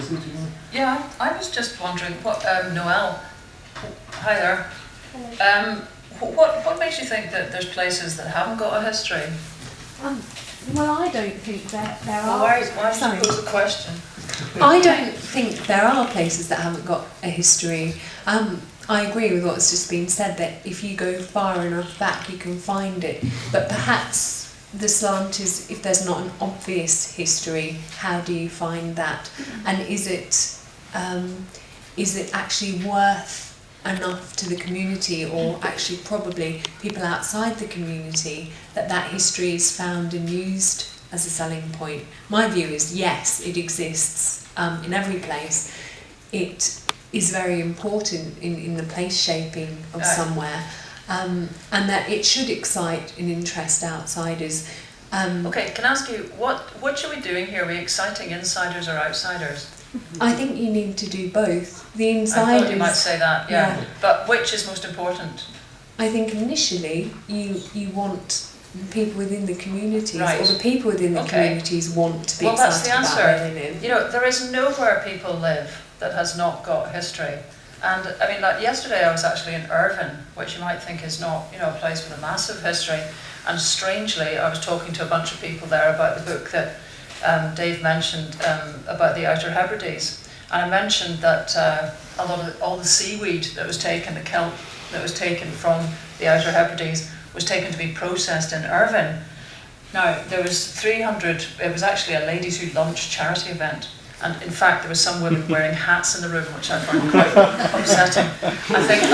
Lesley, do you want? Yeah, I was just wondering what, Noelle, hi there. What makes you think that there's places that haven't got a history? Well, I don't think that there Well, are. why did you pose the question? I don't think there are places that haven't got a history. I agree with what's just been said, that if you go far enough back you can find it, but perhaps the slant is, if there's not an obvious history, how do you find that? And is it actually worth enough to the community, or actually probably people outside the community, that history is found and used as a selling point? My view is yes, it exists in every place. It is very important in the place shaping of somewhere, and that it should excite and interest outsiders. Okay, can I ask you, what should we be doing here? Are we exciting insiders or outsiders? I think you need to do both. The I insiders. thought you might say that, yeah. But which is most important? I think initially you want people within the communities, Right. or the people within the communities want to be excited about where they live. You know, there is nowhere people live that has not got history. And I mean, like yesterday I was actually in Irvine, which you might think is not, you know, a place with a massive history. And strangely, I was talking to a bunch of people there about the book that Dave mentioned about the Outer Hebrides. And I mentioned that a lot of all the seaweed that was taken, the kelp that was taken from the Outer Hebrides, was taken to be processed in Irvine. Now, there was 300, it was actually a ladies who lunch charity event. And in fact, there were some women wearing hats in the room, which I found quite upsetting. I think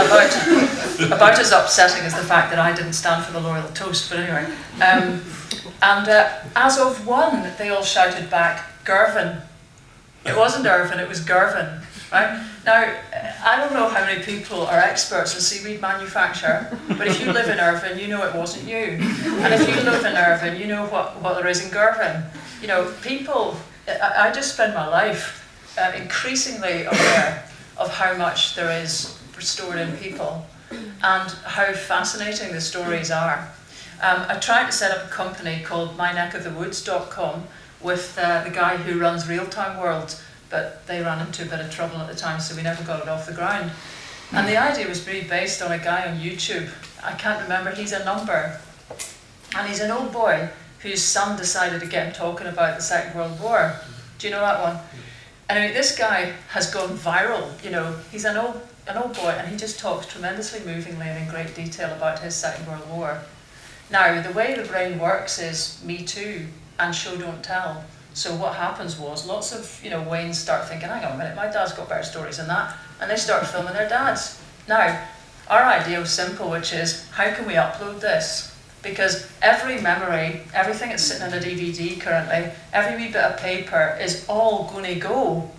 about as upsetting as the fact that I didn't stand for the Laurel Toast, but anyway. As of one, they all shouted back, Girvan. It wasn't Irvine, it was Girvan, right? Now, I don't know how many people are experts in seaweed manufacture, but if you live in Irvine, you know it wasn't you. And if you live in Irvine, you know what there is in Girvan. You know, people, I just spend my life increasingly aware of how much there is stored in people and how fascinating the stories are. I tried to set up a company called myneckofthewoods.com with the guy who runs Real Time World, but they ran into a bit of trouble at the time, so we never got it off the ground. And the idea was really based on a guy on YouTube. I can't remember, he's a number. And he's an old boy whose son decided to get him talking about the Second World War. Do you know that one? Anyway, this guy has gone viral, you know. He's an old boy, and he just talks tremendously movingly and in great detail about his Second World War. Now, the way the brain works is Me Too and show don't tell. So what happens was lots of, you know, Waynes start thinking, hang on a minute, my dad's got better stories than that, and they start filming their dads. Now, our idea was simple, which is, how can we upload this? Because every memory, everything that's sitting in a DVD currently, every wee bit of paper is all going to go.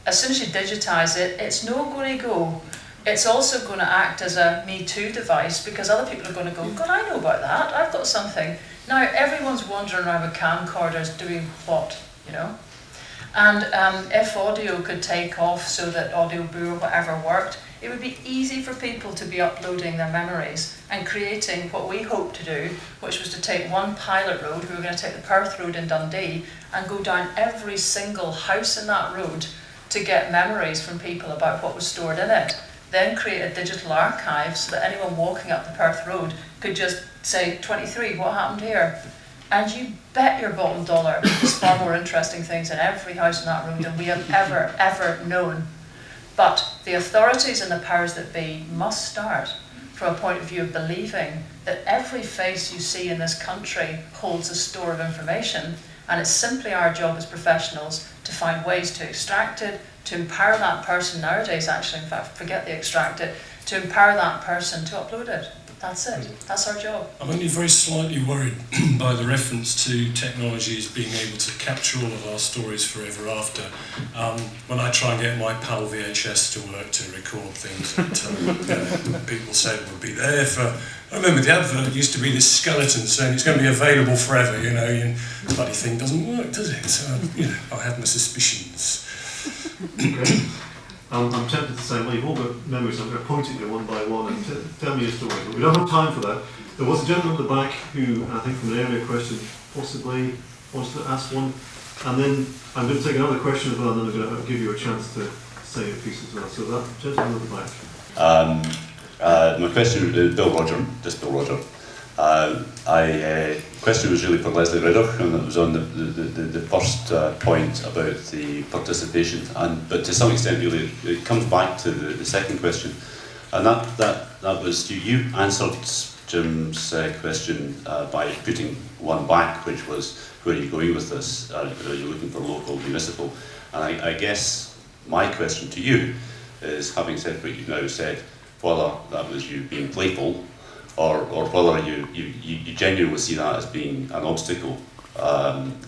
As soon as you digitise it, it's not going to go. It's also going to act as a Me Too device, because other people are going to go, God, I know about that, I've got something. Now, everyone's wandering around with camcorders doing what, you know? And if audio could take off so that Audio Boo or whatever worked, it would be easy for people to be uploading their memories and creating what we hoped to do, which was to take one pilot road, we were going to take the Perth Road in Dundee, and go down every single house in that road to get memories from people about what was stored in it. Then create a digital archive so that anyone walking up the Perth Road could just say, 23, what happened here? And you bet your bottom dollar there's far more interesting things in every house in that road than we have ever known. But the authorities and the powers that be must start from a point of view of believing that every face you see in this country holds a store of information, and it's simply our job as professionals to find ways to extract it, to empower that person nowadays, actually, in fact, forget the extract it, to empower that person to upload it. That's it. That's our job. I'm only very slightly worried by the reference to technology as being able to capture all of our stories forever after. When I try and get my PAL VHS to work to record things that people said would be there for... I remember the advert used to be this skeleton saying it's going to be available forever, you know, and the bloody thing doesn't work, does it? So, you know, I have my suspicions. Okay. I'm tempted to say, well, you've all got memories, I'm going to point at you one by one and tell me your story. But we don't have time for that. There was a gentleman at the back who, I think from an earlier question, possibly wants to ask one. And then I'm going to take another question as well, and then I'm going to give you a chance to say your piece as well. So that gentleman at the back. My question, Bill Roger. Question was really for Lesley Riddoch, and it was on the first point about the participation, but to some extent really it comes back to the second question, and that was you answered Jim's question by putting one back, which was, where are you going with this? Are you looking for local, municipal? And I guess my question to you is, having said what you've now said, whether that was you being playful, or whether you genuinely see that as being an obstacle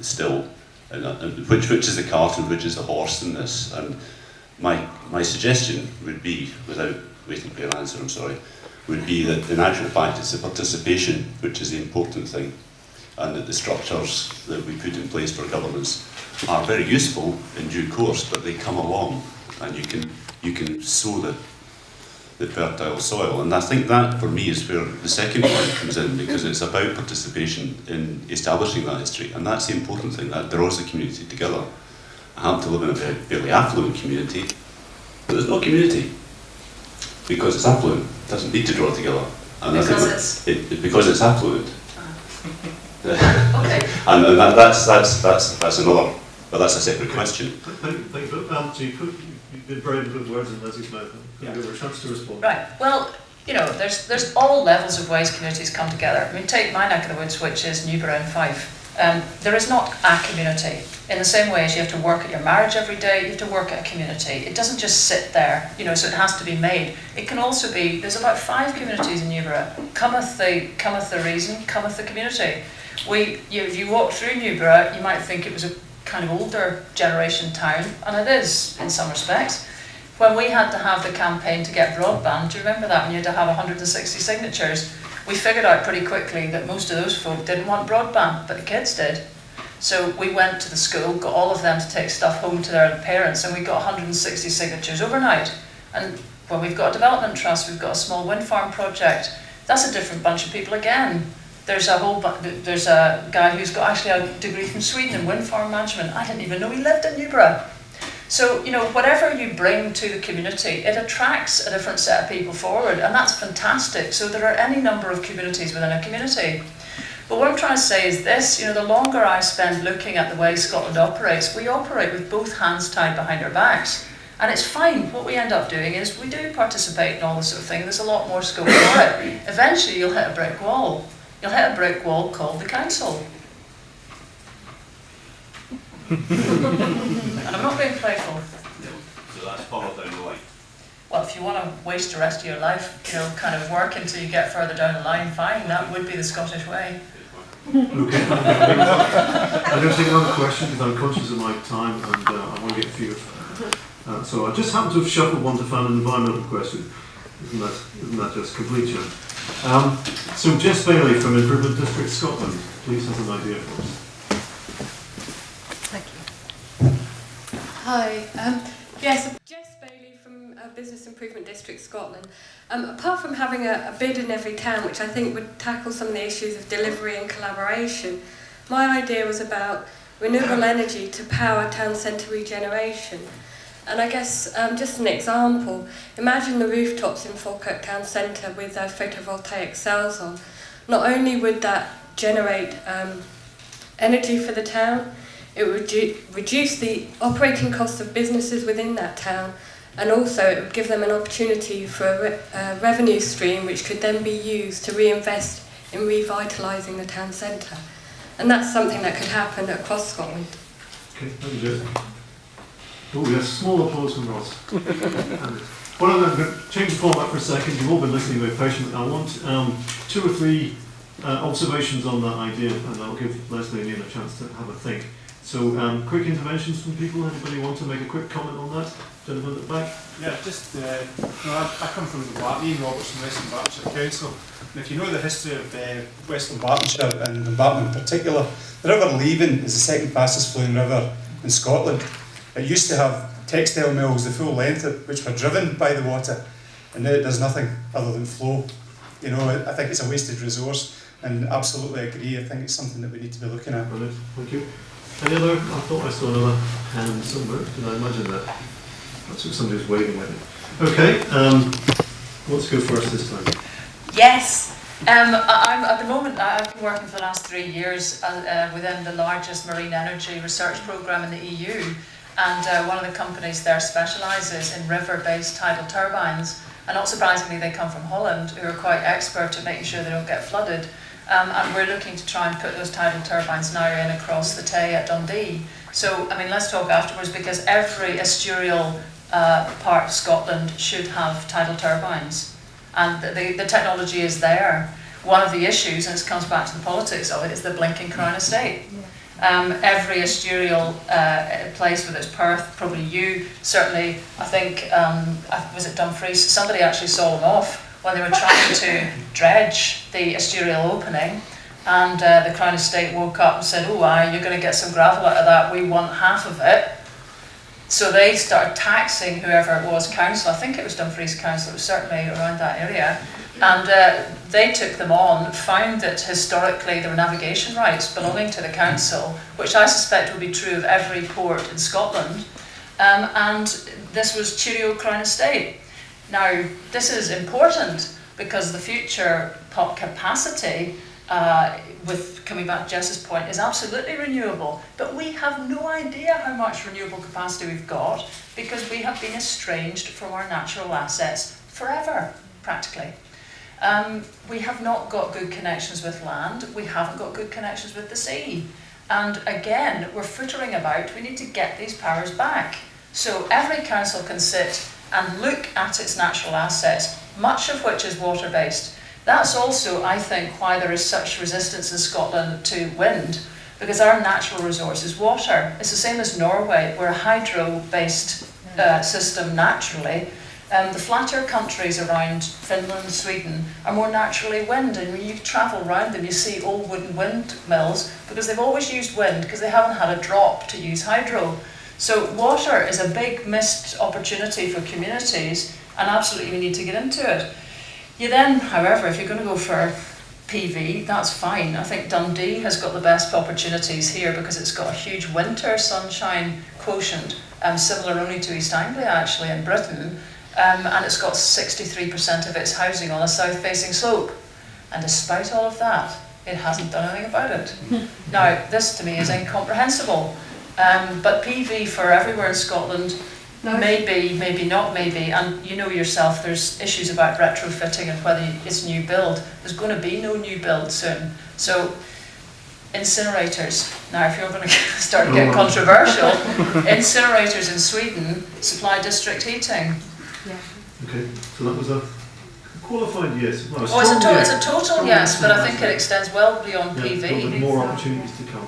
still, which is the cart and which is the horse in this. And my suggestion would be, without waiting for your answer, I'm sorry, would be that in actual fact it's the participation which is the important thing, and that the structures that we put in place for governance are very useful in due course, but they come along and you can sow the fertile soil. And I think that for me is where the second point comes in, because it's about participation in establishing that history, and that's the important thing, that draws the community together. I happen to live in a very fairly affluent community, but there's no community because it's affluent. It doesn't need to draw together. And because it's affluent. Okay. And that's another, but that's a separate question. Thank you. So you've been brave and put words in Leslie's mouth. I'll give her a chance to respond. Right. Well, you know, there's all levels of ways communities come together. I mean, take my neck of the woods, which is Newborough and Fife. There is not a community. In the same way as you have to work at your marriage every day, you have to work at a community. It doesn't just sit there, you know, so it has to be made. It can also be, there's about 5 communities in Newborough. Cometh the reason, cometh the community. If you walk through Newborough, you might think it was a kind of older generation town, and it is in some respects. When we had to have the campaign to get broadband, do you remember that, when you had to have 160 signatures? We figured out pretty quickly that most of those folk didn't want broadband, but the kids did. So we went to the school, got all of them to take stuff home to their parents, and we got 160 signatures overnight. And when we've got a development trust, we've got a small wind farm project, that's a different bunch of people again. There's a guy who's got actually a degree from Sweden in wind farm management. I didn't even know he lived in Newborough. So, you know, whatever you bring to the community, it attracts a different set of people forward, and that's fantastic. So there are any number of communities within a community. But what I'm trying to say is this, you know, the longer I spend looking at the way Scotland operates, we operate with both hands tied behind our backs. And it's fine. What we end up doing is we do participate in all this sort of thing. There's a lot more scope for it. Eventually you'll hit a brick wall. You'll hit a brick wall called the council. And I'm not being playful. So that's followed down the line. Well, if you want to waste the rest of your life, you know, kind of work until you get further down the line, fine, that would be the Scottish way. Okay. I'm going to take another question because I'm conscious of my time, and I want to get a few. So I just happen to have shuffled one to find an environmental question. Isn't that just complete shame? So Jess Bailey from Improvement District Scotland, please have an idea for us. Thank you. Hi. Yes, Jess Bailey from Business Improvement District Scotland. Apart from having a bid in every town, which I think would tackle some of the issues of delivery and collaboration, my idea was about renewable energy to power town centre regeneration. And I guess, just an example, imagine the rooftops in Falkirk Town Centre with photovoltaic cells on. Not only would that generate energy for the town, it would reduce the operating costs of businesses within that town, and also it would give them an opportunity for a revenue stream which could then be used to reinvest in revitalising the town centre. And that's something that could happen across Scotland. Okay, thank you, Jess. Oh, yes, small applause from Ross. Well, I'm going to change the format for a second. You've all been listening very patiently. I want 2 or 3 observations on that idea, and I'll give Lesley and Ian a chance to have a think. So, quick interventions from people. Anybody want to make a quick comment on that? Gentleman at the back. Yeah, just, I come from the Ian Roberts from Western Bartonshire Council, and if you know the history of Western Bartonshire and Dumbarton in particular, the River Leven is the second fastest flowing river in Scotland. It used to have textile mills the full length of which were driven by the water, and now it does nothing other than flow. You know, I think it's a wasted resource, and absolutely agree. I think it's something that we need to be looking at. Brilliant, thank you. Any other? I thought I saw another hand somewhere. Did I imagine that? That's what somebody was waving with it. Okay, let's go first this time. Yes. I'm at the moment. I've been working for the last 3 years within the largest marine energy research program in the EU, and one of the companies there specialises in river-based tidal turbines. And not surprisingly, they come from Holland, who are quite expert at making sure they don't get flooded. And we're looking to try and put those tidal turbines now in across the Tay at Dundee. So, I mean, let's talk afterwards, because every estuarial part of Scotland should have tidal turbines. And the technology is there. One of the issues, and it comes back to the politics of it, is the blinking Crown Estate. Every estuarial place, whether it's Perth, probably you, certainly, I think, was it Dumfries? Somebody actually saw them off when they were trying to dredge the estuarial opening, and the Crown Estate woke up and said, oh, you're going to get some gravel out of that, we want half of it. So they started taxing whoever it was, council, I think it was Dumfries Council, it was certainly around that area, and they took them on, found that historically there were navigation rights belonging to the council, which I suspect will be true of every port in Scotland, and this was Cheerio Crown Estate. Now, this is important because the future pop capacity, with coming back to Jess's point, is absolutely renewable. But we have no idea how much renewable capacity we've got because we have been estranged from our natural assets forever, practically. We have not got good connections with land. We haven't got good connections with the sea. And again, we're frittering about. We need to get these powers back. So every council can sit and look at its natural assets, much of which is water-based. That's also, I think, why there is such resistance in Scotland to wind, because our natural resource is water. It's the same as Norway. We're a hydro-based system naturally. The flatter countries around Finland, Sweden, are more naturally wind, and when you travel around them, you see old wooden windmills, because they've always used wind, because they haven't had a drop to use hydro. So water is a big missed opportunity for communities, and absolutely we need to get into it. You then, however, if you're going to go for PV, that's fine. I think Dundee has got the best opportunities here because it's got a huge winter sunshine quotient, similar only to East Anglia actually in Britain, and it's got 63% of its housing on a south-facing slope. And despite all of that, it hasn't done anything about it. Now, this to me is incomprehensible. But PV for everywhere in Scotland, maybe, maybe not maybe, and you know yourself there's issues about retrofitting and whether it's new build. There's going to be no new build soon. So incinerators, now if you're going to start getting controversial, incinerators in Sweden supply district heating. Yeah. Okay, so that was a qualified yes. Well, It's a total yes, but I think it extends well beyond PV. But with more opportunities to come.